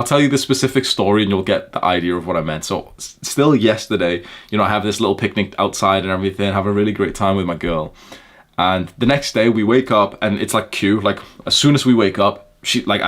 I'll tell you the specific story and you'll get the idea of what I meant. So still yesterday, you know, I have this little picnic outside and everything, have a really great time with my girl. And the next day we wake up and it's like cue, like as soon as we wake up, she like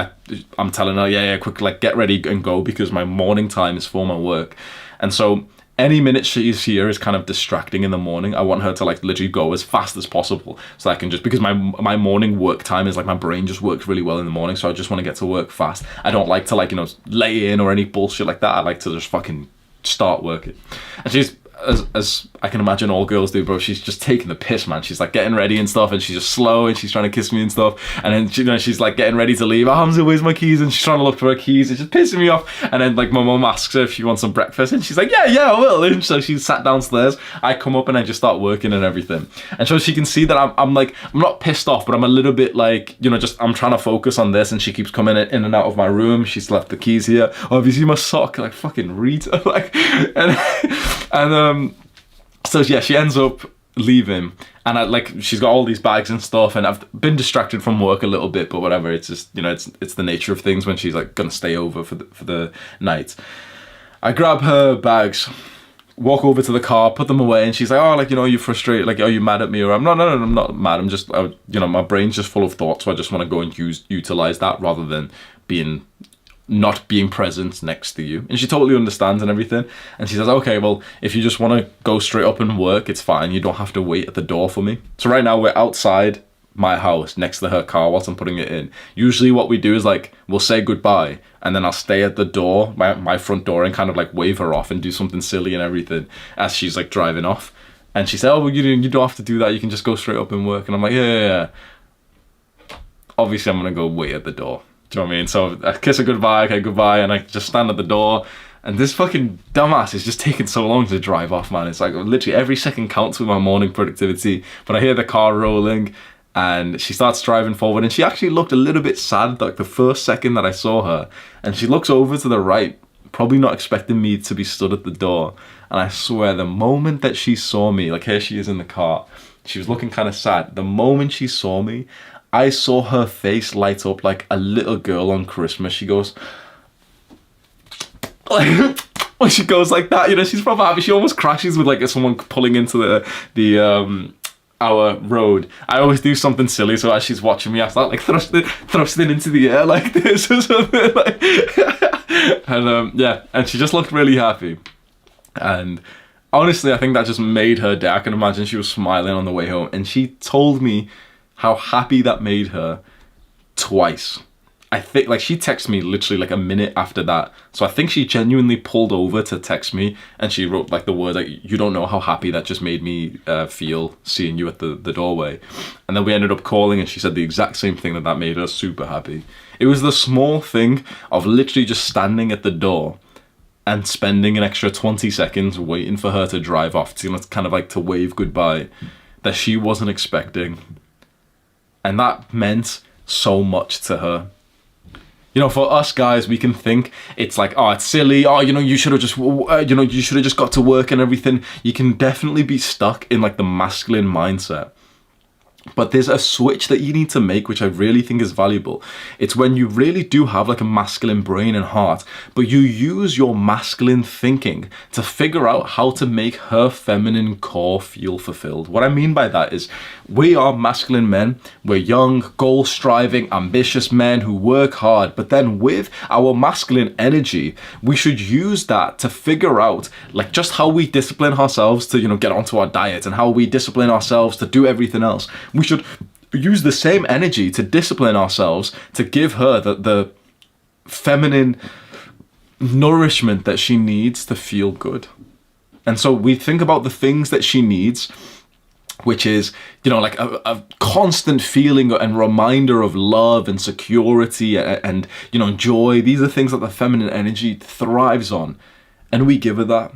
I'm telling her, yeah, quick, like get ready and go because my morning time is for my work. And so any minute she's here is kind of distracting in the morning. I want her to like literally go as fast as possible so I can just, because my morning work time is like my brain just works really well in the morning. So I just want to get to work fast. I don't like to like, you know, lay in or any bullshit like that. I like to just fucking start working. And she's, as I can imagine all girls do, bro, she's just taking the piss, man. She's like getting ready and stuff, and she's just slow, and she's trying to kiss me and stuff. And then you know, she's like getting ready to leave. Oh, Hamza, where's my keys? And she's trying to look for her keys. It's just pissing me off. And then like my mum asks her if she wants some breakfast, and she's like, yeah, I will. And so she sat downstairs. I come up and I just start working and everything. And so she can see that I'm like, I'm not pissed off, but I'm a little bit like, you know, just I'm trying to focus on this. And she keeps coming in and out of my room. She's left the keys here. Oh, have you seen my sock? Like fucking read. Like, and so yeah, she ends up leaving, and I like she's got all these bags and stuff, and I've been distracted from work a little bit, but whatever. It's just, you know, it's the nature of things when she's like gonna stay over for the night. I grab her bags, walk over to the car, put them away, and she's like, oh, like, you know, you're frustrated, like, are you mad at me? Or no, I'm not mad. I'm just, you know, my brain's just full of thoughts, so I just want to go and utilize that rather than not being present next to you. And she totally understands and everything. And she says, okay, well, if you just want to go straight up and work, it's fine. You don't have to wait at the door for me. So right now we're outside my house next to her car whilst I'm putting it in. Usually what we do is like, we'll say goodbye, and then I'll stay at the door, my front door, and kind of like wave her off and do something silly and everything as she's like driving off. And she said, oh, well, you don't have to do that. You can just go straight up and work. And I'm like, yeah. Obviously I'm going to go wait at the door. Do you know what I mean? So I kiss her goodbye, okay, goodbye, and I just stand at the door, and this fucking dumbass is just taking so long to drive off, man. It's like literally every second counts with my morning productivity. But I hear the car rolling, and she starts driving forward, and she actually looked a little bit sad, like the first second that I saw her, and she looks over to the right, probably not expecting me to be stood at the door. And I swear, the moment that she saw me, like here she is in the car, she was looking kind of sad. The moment she saw me, I saw her face light up like a little girl on Christmas. She goes, like, when she goes like that, you know, she's probably happy. She almost crashes with like someone pulling into our road. I always do something silly, so as she's watching me, I start like thrusting into the air like this or something. Like, and yeah, and she just looked really happy. And honestly, I think that just made her day. I can imagine she was smiling on the way home, and she told me how happy that made her twice. I think like she texted me literally like a minute after that. So I think she genuinely pulled over to text me, and she wrote like the words like, you don't know how happy that just made me feel seeing you at the doorway. And then we ended up calling, and she said the exact same thing, that made her super happy. It was the small thing of literally just standing at the door and spending an extra 20 seconds waiting for her to drive off, to kind of like to wave goodbye, that she wasn't expecting. And that meant so much to her. You know, for us guys, we can think it's like, oh, it's silly. Oh, you know, you should have just, you should have just got to work and everything. You can definitely be stuck in like the masculine mindset. But there's a switch that you need to make, which I really think is valuable. It's when you really do have like a masculine brain and heart, but you use your masculine thinking to figure out how to make her feminine core feel fulfilled. What I mean by that is, we are masculine men. We're young, goal-striving, ambitious men who work hard. But then with our masculine energy, we should use that to figure out like just how we discipline ourselves to, you know, get onto our diet, and how we discipline ourselves to do everything else. We should use the same energy to discipline ourselves to give her the feminine nourishment that she needs to feel good. And so we think about the things that she needs, which is, you know, like a constant feeling and reminder of love and security and, you know, joy. These are things that the feminine energy thrives on. And we give her that.